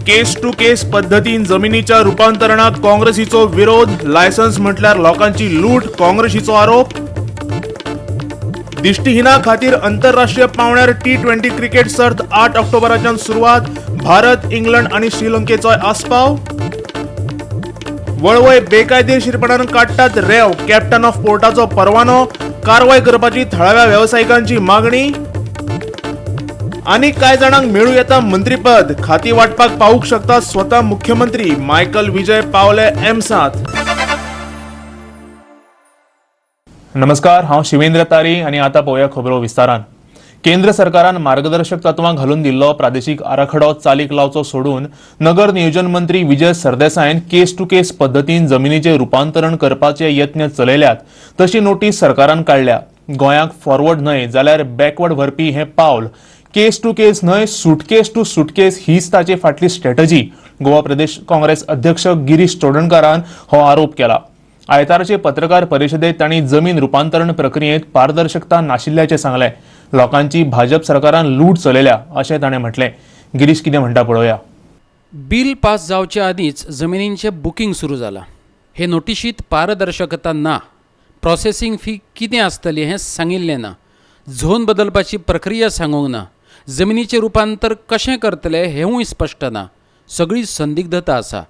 केस to केस पद्धतीन जमिनीच्या रूपांतरणाक काँग्रेसीचो विरोध, लायसन्स म्हटल्यार लोकांची लूट, काँग्रेसीचो आरोप. दिष्टिहीना खातीर आंतरराष्ट्रीय पावंड्यार T20 क्रिकेट सर्त 8 ऑक्टोबराच्यान सुरवात. भारत, इंग्लंड आणि श्रीलंकेचो आस्पाव. वळवय बेकायदेशीरपणान काडटात रेंव, कॅप्टन ऑफ पोर्टाचो परवानो. कारवाय करपाची थळाव्या व्यावसायिकांची मागणी. आणि कांय जाणांक मेळूं येता मंत्रीपद, खाती वाटपाक पावूंक शकता स्वता मुख्यमंत्री. मायकल विजय पावले एम्सात. नमस्कार, हांव शिवेंद्र तारी आणि आता पळोवया खबरो विस्तारान. केंद्र सरकारान मार्गदर्शक तत्वां घालून दिल्लो प्रादेशीक आराखडो चालीक लावचो सोडून नगर नियोजन मंत्री विजय सरदेसायन केस टू केस पद्धतीन जमिनीचे रूपांतरण करपाचे यत्न चलयल्यात तशी नोटीस सरकारान काडल्या. गोंयाक फॉरवर्ड न्हय जाल्यार बॅकवर्ड व्हरपी हे पावल. केस टू केस न्हय, सुटकेस टू सुटकेस हीच ताची फाटली स्ट्रॅटजी. गोवा प्रदेश काँग्रेस अध्यक्ष गिरीश चोडणकारान हो आरोप केला. आयताराचे पत्रकार परिशदेत तांणी जमीन रूपांतरण प्रक्रियेत पारदर्शकता नाशिल्ल्याचे सांगले. लोकांची भाजप सरकारान लूट चलयल्या अशें ताणें म्हटलें. गिरीश कितें म्हणटा पळोवया. बिल पास जावचे आदींच जमिनींचे बुकींग सुरू जाला. हे नोटिशीत पारदर्शकता ना, प्रोसेसिंग फी कितें आसतली हें सांगिल्लें ना, झोन बदलपाची प्रक्रिया सांगूंक ना, जमिनीचें रूपांतर कशें करतले हेंवूय स्पश्ट ना. सगळी संदिग्धता आसा.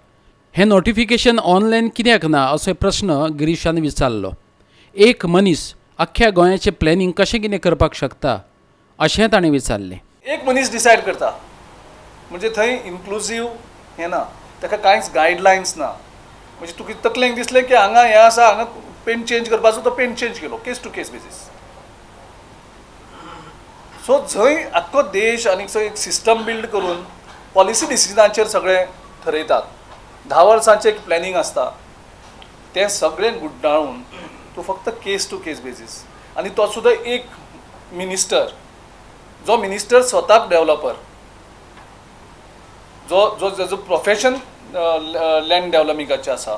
हें नोटिफिकेशन ऑनलायन कित्याक ना असो प्रश्न गिरीशान विचारलो. एक मनीस अख्ख्या गोंयाचें प्लॅनिंग कशें कितें करपाक शकता अशें ताणें विचारलें. एक मनीस डिसायड करता म्हणजे थंय इन्क्लुझीव हें ना, ताका कांयच गायडलायन्स ना. म्हणजे तुका तकलेंक दिसलें की हांगा हें आसा, हांगा पेंट चेंज करपाचो तो पेंट चेंज केलो, केस टू केस बेजीस. सो जंय आख्खो देश आनी एक सिस्टम बिल्ड करून पॉलिसी डिसिजनाचेर सगळें ठरयतात. 10 वर्सांचें एक प्लॅनिंग आसता, तें सगळें गुड्डाळून तूं फक्त केस टू केस बेजीस. आनी तो सुद्दां एक मिनिस्टर, जो मिनिस्टर स्वताक डेव्हलपर, जो जो प्रोफेशन लँड डेव्हलपिंगाचें आसा,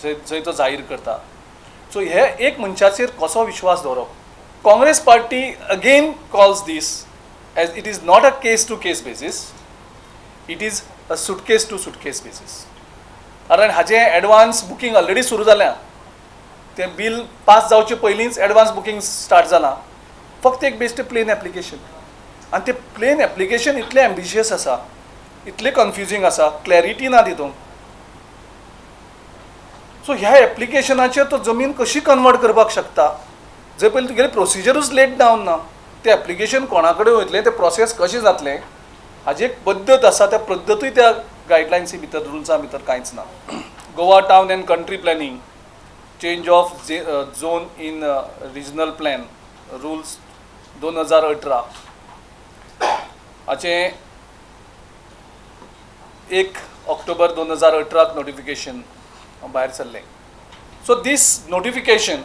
जंय तो जाहीर करता. सो हे एक मनशाचेर कसो विश्वास दवरप. Congress party again calls this as it is not a case to case basis, it is a suitcase to suitcase basis. कारण हाजें एडवान्स बुकींग ऑलरेडी सुरू जाल्या. तें बिल पास जावचे पयलींच एडवान्स बुकींग स्टार्ट जालां. फक्त एक बेश्टें प्लेन एप्लिकेशन. आनी तें प्लेन एप्लिकेशन इतलें एम्बिशियस आसा, इतलें कन्फ्युजींग आसा, क्लॅरिटी ना तितून. सो ह्या एप्लिकेशनाचेर तो जमीन कशी कन्वर्ट करपाक शकता, जंय पयलीं तुगेलें प्रोसिजरूच लेट डावन ना. तें एप्लिकेशन कोणा कडेन वयतलें, तें प्रोसेस कशें जातलें हाजी एक पद्दत आसा. त्या पद्दतूय त्या गायडलायन्सी भितर, रुल्सां भितर कांयच ना. Goa town and country planning, change of zone in regional plan rules 2018 हाचें 1 ऑक्टोबर 2018 नोटिफिकेशन भायर सरलें. So this notification,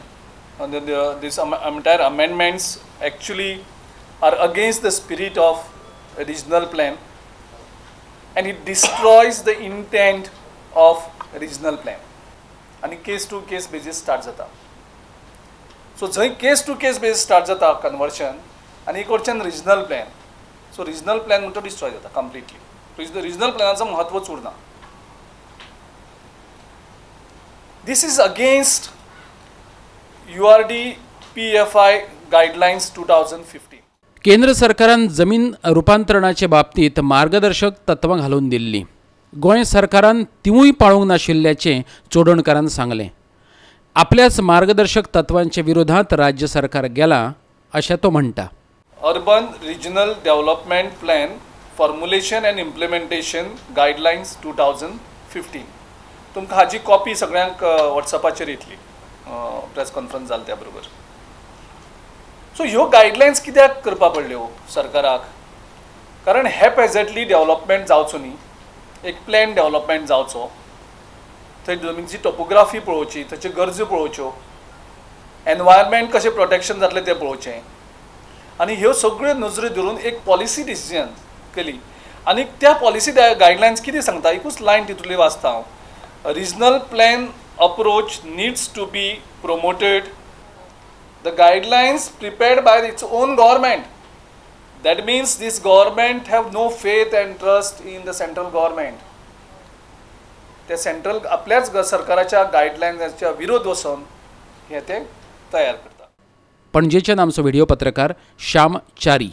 these entire amendments actually are against the spirit of a regional plan, and it destroys the intent of a regional plan. आणि case to case basis start जाता. So जंय case to case basis start जाता कन्वर्शन, आनी एक वरच्यान regional plan. So regional plan म्हणटा destroy जाता कम्प्लिटली. रिजनल प्लॅनाचो म्हत्वच उरना. This is against URDPFI guidelines 2015. केंद्र सरकारान जमीन रूपांतरणाचे बाबतीत मार्गदर्शक तत्वां घालून दिल्ली. गोंय सरकारान तिवूय पाळूंक नाशिल्ल्याचें चोडणकारान सांगलें. आपल्याच मार्गदर्शक तत्वांच्या विरोधात राज्य सरकार गेला अशें तो म्हणटा. Urban regional development plan formulation and implementation guidelines 2015. तुमकां हाजी कॉपी सगळ्यांक वॉट्सॅपाचेर येतली. प्रेस कॉन्फरन्स जाली त्या बरोबर. सो ह्यो गायडलायन्स कित्याक करपा पडल्यो सरकाराक? कारण हॅपॅझेटली डेव्हलपमेंट जावचो न्ही, एक प्लॅन डेव्हलपमेंट जावचो. थंय जमिनीची टोपोग्राफी पळोवची, थंयच्यो गरजो पळोवच्यो, एनवायरमेंट कशें प्रोटेक्शन जातलें तें पळोवचें. आनी ह्यो सगळ्यो नजऱ्यो धरून एक पॉलिसी डिसिजन केली. आनी त्या पॉलिसी गायडलायन्स कितें सांगता, एकूच लायन तितुली वाचता हांव. Regional plan approach needs to be promoted. The guidelines prepared by its own government. That means this government have no faith and trust in the central government. ते central आपल्याच सरकाराच्या गायडलायन्सच्या विरोध वचून हे ते तयार करतात. पणजेच्यान आमचो व्हिडिओ पत्रकार श्याम च्यारी.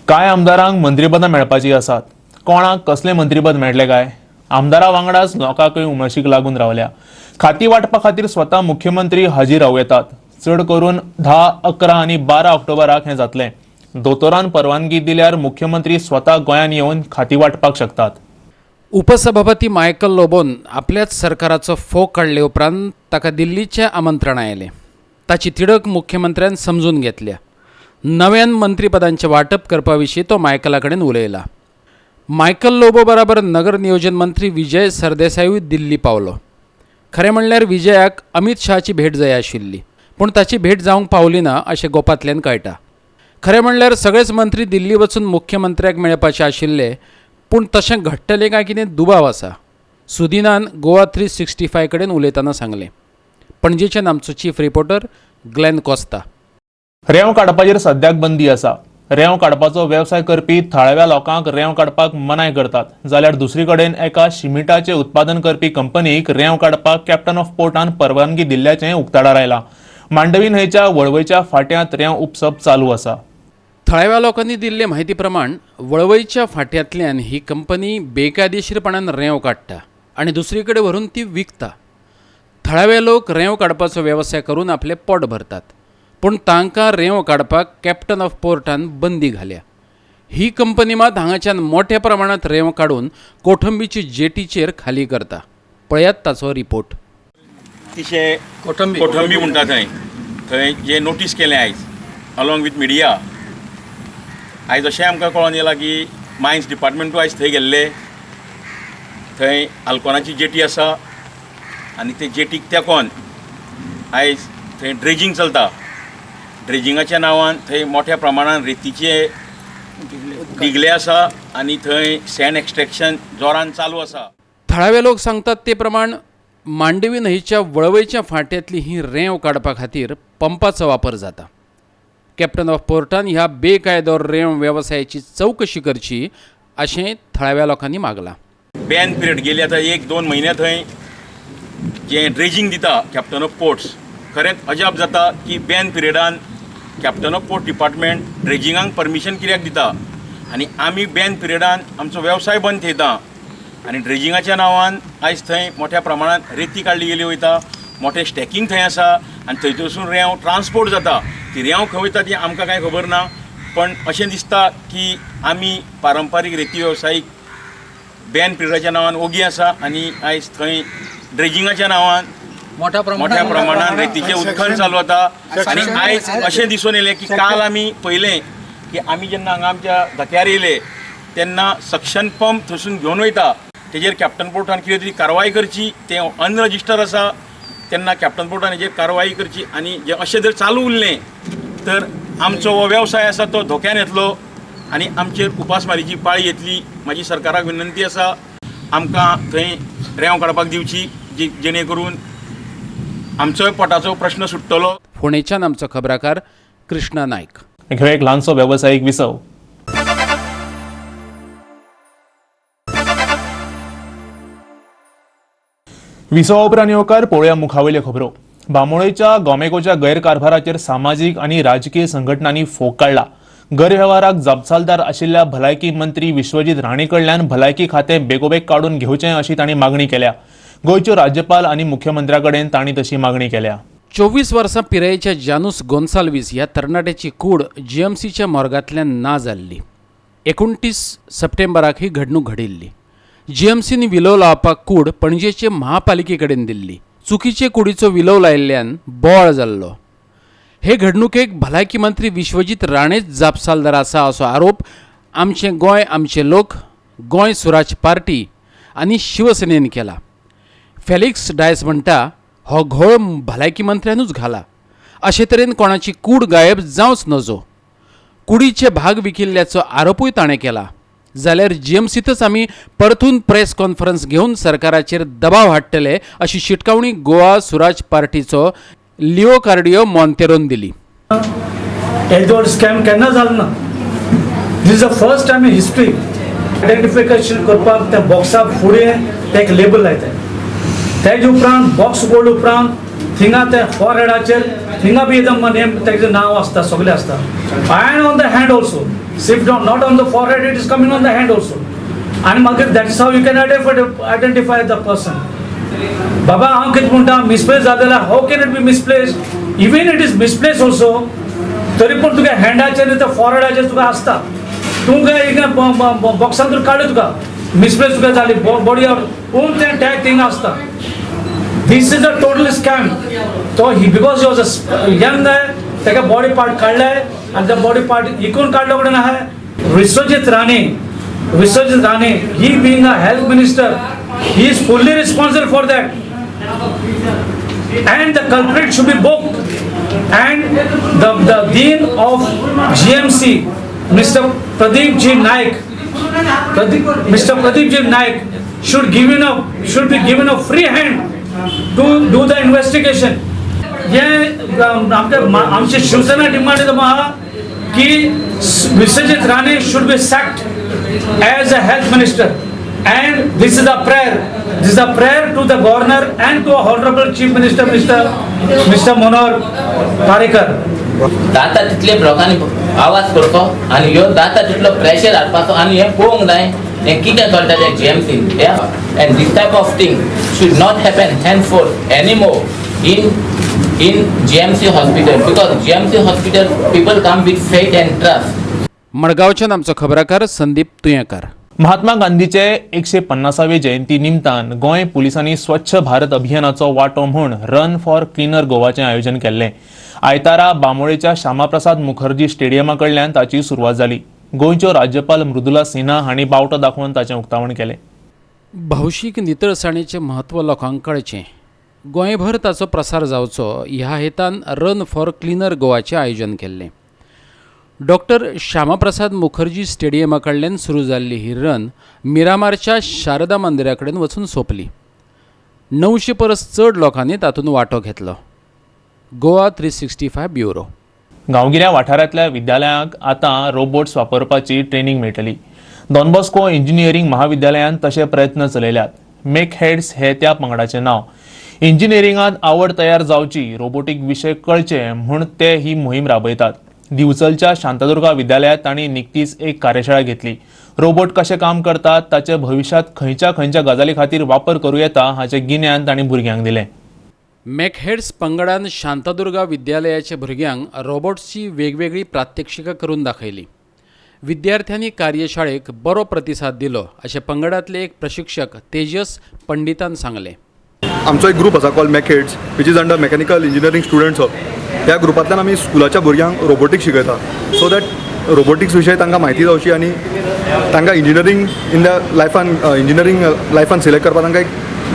काय आमदारांक मंत्रीपदां मेळपाची आसात, कोणाक कसले मंत्रीपद मेळटले काय? आमदारां वांगडाच लोकांकय उमळशीक लागून रावल्या. खाती वांटपा खातीर स्वता मुख्यमंत्री हाजीर रावतात. चड करून 10, 11 आनी 12 ऑक्टोबराक हें जातलें. दोतोरान परवानगी दिल्यार मुख्यमंत्री स्वता गोंयांत येवन खाती वांटपाक शकतात. उपसभापती मायकल लोबोन आपल्याच सरकाराचो फोग काडले उपरांत ताका दिल्लीचें आमंत्रण आयलें. ताची तिडक मुख्यमंत्र्यान समजून घेतल्या. नव्यान मंत्रीपदांचें वांटप करपा विशीं तो मायकला कडेन उलयला. मायकल लोबो बराबर नगर नियोजन मंत्री विजय सरदेसायूय दिल्ली पावलो. खरें म्हणल्यार विजयाक अमित शहाची भेट जाय आशिल्ली, पूण ताची भेट जावंक पावली ना अशें गोपांतल्यान कळटा. खरें म्हणल्यार सगळेच मंत्री दिल्ली वचून मुख्यमंत्र्याक मेळपाचे आशिल्ले, पूण तशें घडटलें काय कितें दुबाव आसा. सुदिनान गोवा 365 कडेन उलयतना सांगलें. पणजेच्यान आमचो चीफ रिपोर्टर ग्लेन कोस्ता. रेंव काडपाचेर सद्याक बंदी आसा. रेंव काडपाचो वेवसाय करपी थळाव्या लोकांक रेंव काडपाक मनाय करतात. जाल्यार दुसरी कडेन एका शिमिटाचें उत्पादन करपी कंपनीक रेंव काडपाक कॅप्टन ऑफ पोर्टान परवानगी दिल्ल्याचें उक्ताडार आयलां. मांडवी न्हंयच्या वळवयच्या फांट्यांत रेंव उपसप चालू आसा. थळाव्या लोकांनी दिल्ले म्हायती प्रमाण वळवयच्या फांट्यांतल्यान ही कंपनी बेकायदेशीरपणान रेंव काडटा आनी दुसरी कडेन व्हरून ती विकता. थळावे लोक रेंव काडपाचो वेवसाय करून आपलें पोट भरतात, पूण तांकां रेंव काडपाक कॅप्टन ऑफ पोर्टान बंदी घाल्या. ही कंपनी मात हांगाच्यान मोठ्या प्रमाणांत रेंव काडून कोठंबीची जेटीचेर खाली करता. पळयात ताचो रिपोर्ट. तिशे कोठंबी म्हणटा थंय जे नोटीस केलें आयज अलॉंग विथ मिडिया. आयज अशें आमकां कळोन येयलां की मायन्स डिपार्टमेंटूय आयज थंय गेल्ले. थंय आल्कोनाची जेटी आसा आनी ते जेटीक तेंकोन आयज थंय ड्रेजींग चलता. ड्रेजिंगाच्या नांवान थंय मोठ्या प्रमाणान रेतीचे दिगले आसा आनी थंय सँड एक्सट्रॅक्शन जोरान चालू आसा. थळावे लोक सांगतात ते प्रमाण मांडवी न्हंयच्या वळवयच्या फांट्यांतली ही रेंव काडपा खातीर पंपाचो वापर जाता. कॅप्टन ऑफ पोर्टान ह्या बेकायदो रेंव वेवसायाची चवकशी करची अशें थळाव्या लोकांनी मागलां. बॅन पिरियड गेली आतां 1-2 म्हयने थंय जे ड्रेजींग दिता कॅप्टन ऑफ पोर्ट्स. खरेंच अजाप जाता की बॅन पिरियडान कॅप्टन ऑफ पोर्ट डिपार्टमेंट ड्रेजिंगाक परमिशन कित्याक दिता आनी आमी बॅन पिरियडान आमचो वेवसाय बंद थेयता. आनी ड्रेजिंगाच्या नांवान आयज थंय मोठ्या प्रमाणांत रेती काडली गेली वयता. मोठें स्टॅकींग थंय आसा आनी थंयसून रेंव ट्रान्सपोर्ट जाता. ती रेंव खंय वयता ती आमकां कांय खबर ना, पण अशें दिसता की आमी पारंपारीक रेती वेवसायीक बॅन पिरियडाच्या नांवान ओगी आसा आनी आयज थंय ड्रेजिंगाच्या नांवान मोठ्या प्रमाणात रेतीचे उत्खनन चालू जाता. आनी आयज अशें दिसून येयलें की काल आमी पळयलें की आमी जेन्ना हांगा आमच्या धक्यार येयले तेन्ना सक्शन पंप थंयसून घेवन वयता. तेजेर कॅप्टन पोर्टान कितें तरी कारवाय करची. तें अनरजिस्टर आसा तेन्ना कॅप्टन पोर्टान हेजेर कारवाई करची. आनी जे अशें जर चालू उरलें तर आमचो हो वेवसाय आसा तो धोक्यान येतलो आनी आमचेर उपासमारीची पाळी येतली. म्हाजी सरकाराक विनंती आसा आमकां थंय रेंव काडपाक दिवची जेणे करून आमचोय पोटाचो प्रश्न सुट्टलो. फोंडेच्यान आमचो खबराकार कृष्णा नायक. घेवया एक ल्हानसो वेवसायीक विसव. विसवा उपरांत येवकार पळोवया मुखावयल्यो खबरो. बांबोळेच्या गोमेकोच्या गैरकारभाराचेर सामाजीक आनी राजकीय संघटनांनी फोग काडला. गैरवेव्हाराक जबाबदार आशिल्ल्या भलायकी मंत्री विश्वजीत राणे कडल्यान भलायकी खातें बेगोबेग काडून घेवचें अशी तांणी मागणी केल्या. गोंयच्यो राज्यपाल आनी मुख्यमंत्र्या कडेन तांणी तशी मागणी केल्या. 24 वर्सां पिरायेच्या जानूस गोन्साल्वीस ह्या तरणाट्याची कूड जीएमसीच्या मॉर्गांतल्यान ना जाल्ली. 29 सप्टेंबराक ही घडणूक घडिल्ली. जीएमसीनी विलो लावपाक कूड पणजेचे महापालिके कडेन दिल्ली. चुकीचे कुडीचो विलो लायिल्ल्यान बोवाळ जाल्लो. हे घडणुकेक भलायकी मंत्री विश्वजीत राणेच जापसालदार आसा असो आरोप आमचें गोंय आमचे लोक, गोंय सुराज पार्टी आनी शिवसेनेन केला. फेलिक्स डायस म्हणटा हो घोळ भलायकी मंत्र्यानूच घाला. अशे तरेन कोणाची कूड गायब जावंच नजो. कुडीचे भाग विकिल्ल्याचो आरोपूय ताणें केला. जाल्यार जीएमसीतच आमी परतून प्रेस कॉन्फरन्स घेवन सरकाराचेर दबाव हाडटले अशी शिटकावणी गोवा सुराज पार्टीचो लिओ कार्डिओ मॉन्तेरोन दिली. एजोड स्कॅम केन्ना जालो ना. This is the first time in history identification करपाक त्या बॉक्सा फुडें ते एक लेबल लायतात तेज उपरांत बॉक्स बोर्ड उपरांत थिंगा ते फॉरहेडाचेर थिंगा बी एकदम नेम तेजें नांव आसता सगळें आसता and on the hand also shift down not on the forehead it is coming on the hand also आनी मागीर that is how you can identify the person बाबा हांव कितें म्हणटा मिसप्लेस जालें how can it be misplace even it is misplace also तरी पूण तुगे हँडाचेर ते फॉरहेडाचेर तुका आसता तुका एक बॉक्सांतून काडू तुका मिसप्लेस तुका जाली बॉडी पूण तें टॅग थिंगा आसता This is a total scam. So because he was a young guy, तेका बॉडी पार्ट काढलाय आणि त्या बॉडी पार्ट इकून काढलं कडे आहे Vishwajit Rane he being a health minister he is fully responsible for that and the culprit should be booked and the dean of GMC Mr. Pradeep G Naik should be given a free hand to do the investigation. ये आमची Shiv Sena demand आहे की Vishwajit Rane should be sacked as a health minister and this is a prayer to the governor and to honorable chief minister Mr. Manohar Parrikar. जाता तितले लोकांनी आवाज करतो आणि ह्यो जाता तितलो प्रेशर हाडपाचो आणि हे पळोवंक जाय हें कितें चलता तें GMCन and this type of thing should not happen henceforth anymore in GMC hospital because GMC hospital people come with faith and trust. मडगावच्यान आमचो खबराकार संदीप तुयेंकार. महात्मा गांधीचे 150वे जयंती निमतान गोंय पुलिसांनी स्वच्छ भारत अभियानाचो वांटो म्हूण रन फॉर क्लिनर गोवाचें आयोजन केल्लें. आयतारा बांबोळेच्या श्यामाप्रसाद मुखर्जी स्टेडियमा कडल्यान ताची सुरवात जाली. गोंयच्यो राज्यपाल मृदुला सिन्हा हांणी बावटो दाखोवन ताचें उक्तावण केलें. भौशीक नितळसाणीचें म्हत्व लोकांक कळचें गोंयभर ताचो प्रसार जावचो ह्या हेतान रन फॉर क्लिनर गोवाचें आयोजन केल्लें. डॉक्टर श्यामाप्रसाद मुखर्जी स्टेडियमा कडल्यान सुरू जाल्ली ही रन मिरामारच्या शारदा मंदिरा कडेन वचून सोंपली. 900 परस चड लोकांनी तातूंत वांटो घेतलो. गोवा 365 ब्युरो. गांवगिऱ्या वाठारांतल्या विद्यालयांक आतां रोबोट्स वापरपाची ट्रेनिंग मेळटली. डॉन बॉस्को इंजिनियरींग महाविद्यालयान तशे प्रयत्न चलयल्यात. मेक हेड्स हे त्या पंगडाचें नांव. इंजिनियरिंगांत आवड तयार जावची रोबोटीक विशय कळचे म्हूण ते ही मोहीम राबयतात. दिवचलच्या शांतादुर्गा विद्यालयात तांणी निकतीच एक कार्यशाळा घेतली. रोबोट कशें काम करतात ताचे भविष्यात खंयच्या गजाली खातीर वापर करूं येता हाचें गिन्यान तांणी भुरग्यांक दिलें. मॅकहेड्स पंगडान शांतादुर्गा विद्यालयाच्या भुरग्यांक रोबोट्सची वेगवेगळी प्रात्यक्षिकां करून दाखयली. विद्यार्थ्यांनी कार्यशाळेक बरो प्रतिसाद दिलो अशें पंगडांतले एक प्रशिक्षक तेजस पंडितान सांगलें. आमचो एक ग्रूप आसा call mecheads which is under mechanical engineering students. ह्या ग्रुपांतल्यान आमी स्कुलाच्या भुरग्यांक रोबोटिक्स शिकयता सो दॅट रोबोटिक्स विशयी तांकां म्हायती जावची आनी तांकां इंजिनियरींग इन द इंजिनियरींग लायफान सिलेक्ट करपाक तांकां एक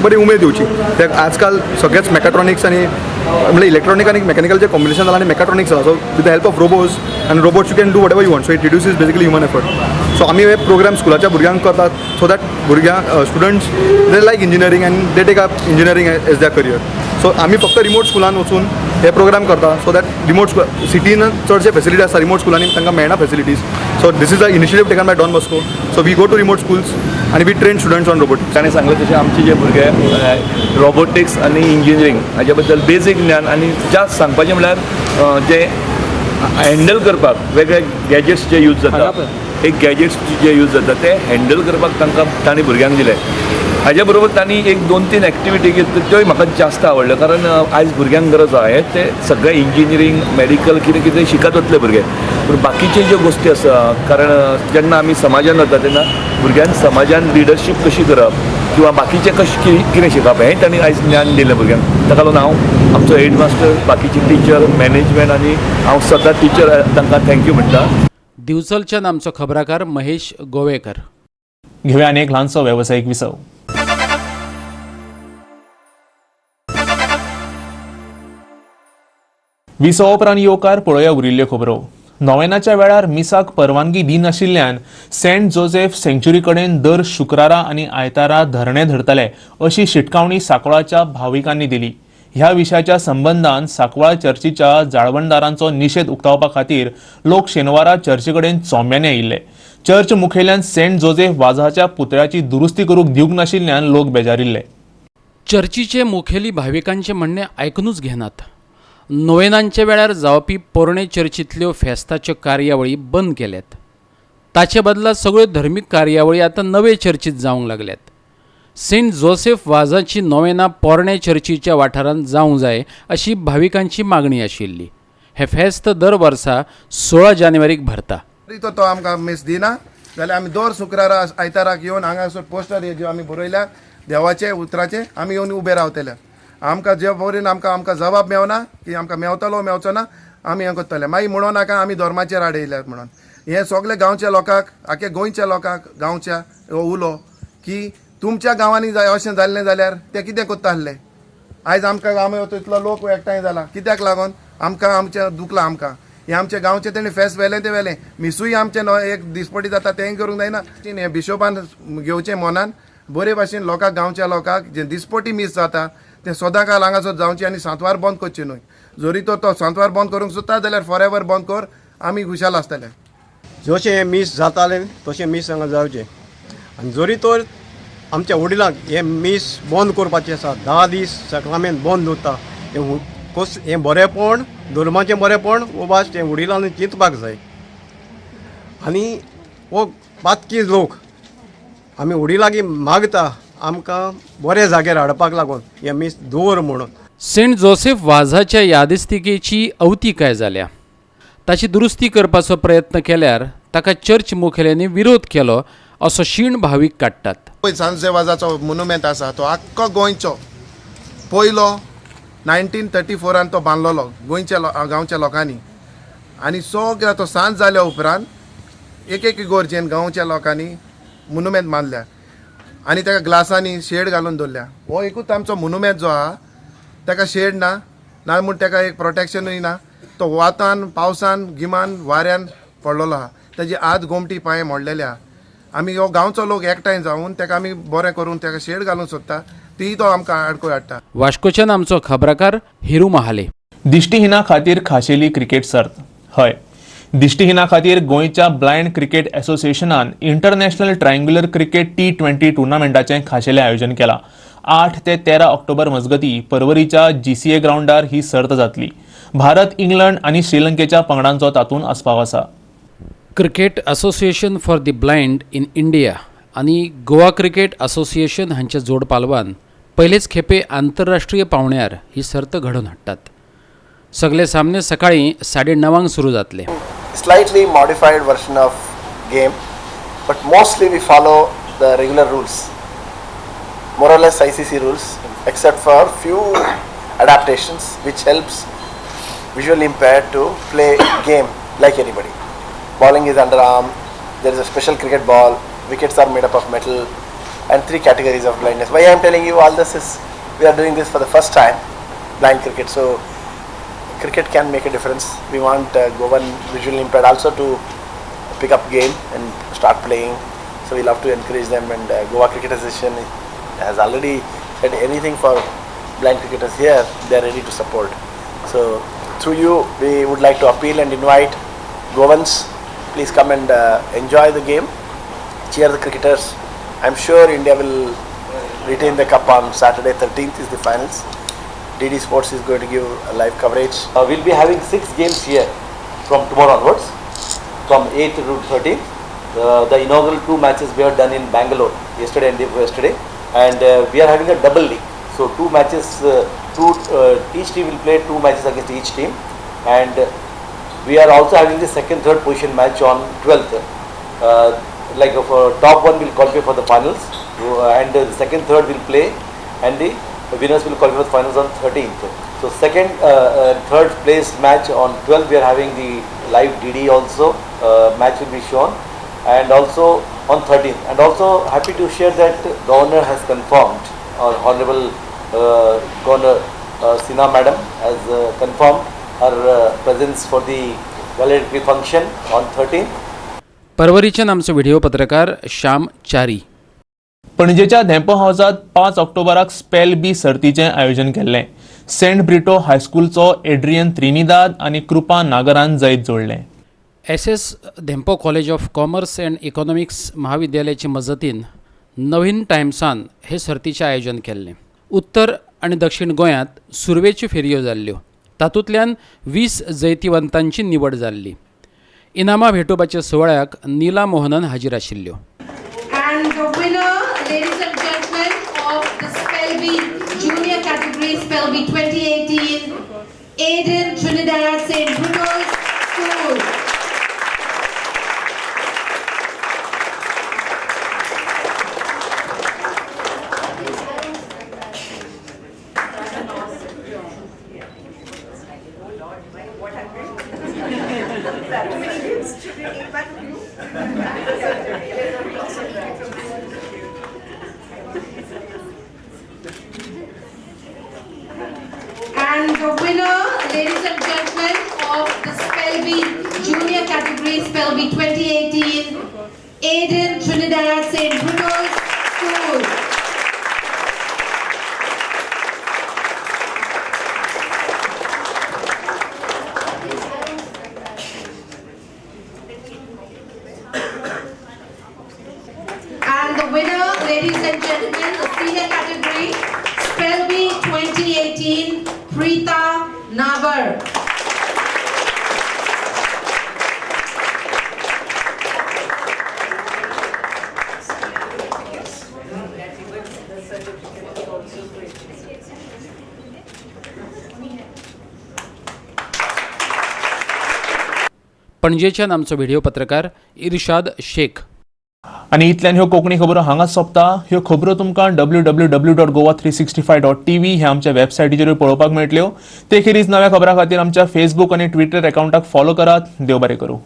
बरी उमेद येवची. ते आजकाल सगळेच मॅकाट्रॉनिक्स आनी म्हणजे इलेक्ट्रॉनिक आनी मेकॅनिकलचें कॉम्बिनेशन जालां आनी मॅकाट्रॉनिक्स जाला. So with the help of robots आनी robots you can do whatever you want. So it reduces basically human effort. So आमी हे प्रोग्राम स्कुलाच्या भुरग्यांक करतात सो दॅट भुरग्यांक students they like engineering and they take up engineering as their career. So आमी फक्त remote स्कुलान वचून हे प्रोग्राम करता सो दॅट रिमोट सिटीन चडशे फेसिलिटी आसता रिमोट स्कुलांनी तांकां मेळना facilities. So this is a initiative taken by Don Bosco. So we go to remote schools आनी we train students on robotics. ताणें सांगलें तशें आमचे जे भुरगे रोबोटिक्स आनी इंजिनियरींग हाचे बद्दल बेसीक ज्ञान आनी जास्त सांगपाचें म्हळ्यार जे हँडल करपाक वेगळे गॅजेट्स जे यूज जाता एक गॅजेट्स जे यूज जाता ते हँडल करपाक तांणी भुरग्यांक दिले. हाज्या बरोबर तांणी एक 2-3 एक्टिविटी घेतल्यो त्योय म्हाका जास्त आवडल्यो कारण आयज भुरग्यांक गरज आहा ते सगळे इंजिनियरींग मेडिकल कितें कितें शिकत वतले भुरगे. पूण बाकीचे ज्यो गोश्टी आसा कारण जेन्ना आमी समाजान वता तेन्ना भुरग्यांक समाजान लिडरशीप कशी करप किंवा बाकीचे कशें कितें शिकप हें तांणी आयज ज्ञान दिलें भुरग्यांक. ताका लागून हांव आमचो हेडमास्टर बाकीचे टिचर मॅनेजमेंट आनी हांव स्वता टिचर तांकां थँक्यू म्हणटा. दिवचलच्यान आमचो खबराकार महेश गोवेकर. घेऊया आनी एक ल्हानसो वेवसायीक विसव. विसव उपरांत येवकार पळोवया उरिल्ल्यो खबरो. नोवेनाच्या वेळार मिसाक परवानगी दिनाशिल्ल्यान सेंट जोसेफ सँक्च्युरी कडेन दर शुक्रारा आनी आयतारा धरणे धरतले अशी शिटकावणी सांकवाळच्या भाविकांनी दिली. ह्या विशयाच्या संबंधान सांकवाळ चर्चीच्या जाळवणदारांचो निशेध उक्तावपा खातीर लोक शेनवारा चर्ची कडेन चोंब्यानी आयिल्ले. चर्च मुखेल्यान सेंट जोसेफ वाझाच्या पुतळ्याची दुरुस्ती करूंक दिवंक नाशिल्ल्यान लोक बेजारिल्ले. चर्चीचे मुखेली भाविकांचे म्हणणे ऐकूनच घेनात. नोवेनांच्या वेळार जावपी पोरणे चर्चींतल्यो फेस्ताच्यो कार्यावळी बंद केल्यात. ताचे बदला सगळ्यो धर्मीक कार्यावळी आतां नवे चर्चीत जावंक लागल्यात. सेंट जोसेफ वाझाची नोवेना पोरणे चर्चीच्या वाठारांत जावंक जाय अशी भाविकांची मागणी आशिल्ली. हे फेस्त दर वर्सा 16 जानेवारीक भरता. तो आमकां मिस दिना जाल्यार आमी दर शुक्रारा आयताराक येवन हांगासर पोस्टर हे ज्यो आमी बरयल्या देवाचे उतराचे आमी येवन उबे रावतले. आमकां जे बरेन आमकां जबाब मेवना की आमकां मेवतलो मेवचो ना आमी हें करतले. मागीर म्हणूं नाका आमी धर्माचेर आडयल्यात म्हणून. हे सगळे गांवच्या लोकांक आख्या गोंयच्या लोकांक गांवच्या उलो की तुमच्या गांवांनी अशें जाल्लें जाल्यार ते कितें करता आसले. आयज आमकां आमी तितलो लोक एकठांय जाला कित्याक लागून आमकां आमचें दुखलां. आमकां हे आमचे गांवचे तेणी फेस्त वेलें ते वेलें मिसूय आमचें एक दिसपटी जाता तेंय करूंक जायना. हें बिशोपान घेवचें मनान बरे भाशेन लोकांक गांवच्या लोकांक जें दिसपटी मिस जाता तें सदांकाळ हांगासर जावचें आनी सांतवार बंद करचें न्हय. जरी तो सांतवार बंद करूंक सोदता जाल्यार फॉर बंद कर आमी खुशाल आसतले. जशें मीस जातालें तशें मीस हांगा जावचें. आनी जरी तर आमच्या वडिलांक हे मीस बंद करपाचें आसा 10 दीस सकाळमेन बंद उरता हें बरेंपण धर्माचें बरेंपण वो भास तें वडिलांनी चिंतपाक जाय. आनी हो बातकी लोक आमी वडिलांकी मागता आमकां बरे जाग्यार हाडपाक लागून हें मीस दवर म्हणून. सेंट जोसेफ वाझाच्या यादिस्तिकेची अवतिकाय जाल्या. ताची दुरुस्ती करपाचो प्रयत्न केल्यार ताका चर्च मुखेल्यांनी विरोध केलो असो शीण भावीक काडटात. सांत जोसेफाचो मोन्युमेंट आसा तो आख्खो गोंयचो पयलो 1934 तो बांदलोलो गोंयच्या गांवच्या लोकांनी. आनी सगळ्या तो सांत जाल्या उपरांत एक इगोर्जेन गांवच्या लोकांनी मोन्युमेंट बांदल्या आनी ताका ग्लासांनी शेड घालून दवरल्या. हो एकूच आमचो मोन्युमेंट जो आहा ताका शेड ना म्हूण ताका एक प्रोटेक्शनूय ना. तो वातान पावसान गिमान वाऱ्यान पडलेलो आहा. ताजी आत गोमटी पांय मोडलेले आहा. आमी हो गांवचो लोक एकठांय जावन ताका आमी बरें करून ताका शेड घालूंक सोदता ती तो आमकां आडकोय हाडटा. वास्कोच्यान आमचो खबराकार हिरू महाले. दिश्टीहिना खातीर खाशेली क्रिकेट सर्त. हय, दिश्टीहिना खातीर गोंयच्या ब्लायंड क्रिकेट असोसिएशनान इंटरनॅशनल ट्रायंग्युलर क्रिकेट T20 टुर्नामेंटाचें खाशेलें आयोजन केलां. 8 ते 13 ऑक्टोबर मजगतीं पर्वरीच्या GCA ग्राउंडार ही सर्त जातली. भारत, इंग्लंड आनी श्रीलंकेच्या पंगडांचो तातूंत आस्पाव आसा. Cricket association for the blind in India आनी गोवा क्रिकेट असोसिएशन हांच्या जोड पालवान पयलेच खेपे आंतरराष्ट्रीय पावंड्यार ही सर्त घडोवन हाडटात. सगळे सामने सकाळीं 9:30 सुरू जातले. Slightly modified version of game, but mostly we follow the regular rules, more or less ICC rules, except for few adaptations which helps visually impaired to play game like anybody. Bowling is underarm, there is a special cricket ball, wickets are made up of metal, and 3 categories of blindness. Why I am telling you all this is we are doing this for the first time, blind cricket, so cricket can make a difference. We want Goan visually impaired also to pick up game and start playing, so we'll have to encourage them, and Goa Cricket Association has already said anything for blind cricketers here, they are ready to support. So through you we would like to appeal and invite Goans, please come and enjoy the game, cheer the cricketers. I'm sure India will retain the cup on Saturday 13th is the finals. DD Sports is going to give a live coverage. We'll be having 6 games here from tomorrow onwards, from 8th to 13th. The inaugural 2 matches we have done in Bangalore yesterday and day before yesterday, and we are having a double league. So 2 matches, each team will play 2 matches against each team, and we are also having the second, third position match on 12th. Like top one will qualify for the finals, and the second, third will play, and the winners will qualify for the finals on 13th. So second, third place match on 12th we are having the live DD also, match will be shown, and also on 13th. And also happy to share that Governor has confirmed, or Honorable Governor Sinha Madam has confirmed her presence for the valedictory function on 13th. परवरीच्यान आमचो video पत्रकार श्याम चारी. पणजेच्या Dempo हावसात 5 ऑक्टोबराक spell बी सर्तीचें आयोजन केल्लें. Saint Brito हायस्कूलचो Adrian Trinidad आनी कृपा नागरान जैत जोडलें. SS Dempo college of commerce and economics महाविद्यालयाचे मजतीन नवीन टायम्सान हे सर्तीचें आयोजन केल्लें. उत्तर आनी दक्षिण गोंयांत सुरवेच्यो फेरयो जाल्ल्यो. तातूंतल्यान 20 जैतिवंतांची निवड जाल्ली. इनामां भेटोवपाच्या सुवाळ्याक नीला मोहनन हाजीर आशिल्ल्यो. And the winner, ladies and gentlemen, of the Spelby Junior Category Spelby 2018, Aiden Trinidad St. Bruno's School. And the winner, ladies and gentlemen, of the Spelby Junior Category Spelby 2018, Aiden Trinidad St. Bruno's School. And the winner, ladies and gentlemen, the senior category, Spelby 2018, Preeta Nabar. पणजेच्यान आमचो video पत्रकार इरशाद शेख. आणि इतल्यान ह्यो कोंकणी खबरो हांगाच सोंपता. ह्यो खबरो तुमकां www.goa365.tv ह्या आमच्या वेबसायटीचेर पळोवपाक मेळटल्यो. ते खेरीज नव्या खबरां खातीर आमच्या फेसबूक आनी ट्विटर अकाउंटाक फॉलो करात. देव बरें करूं.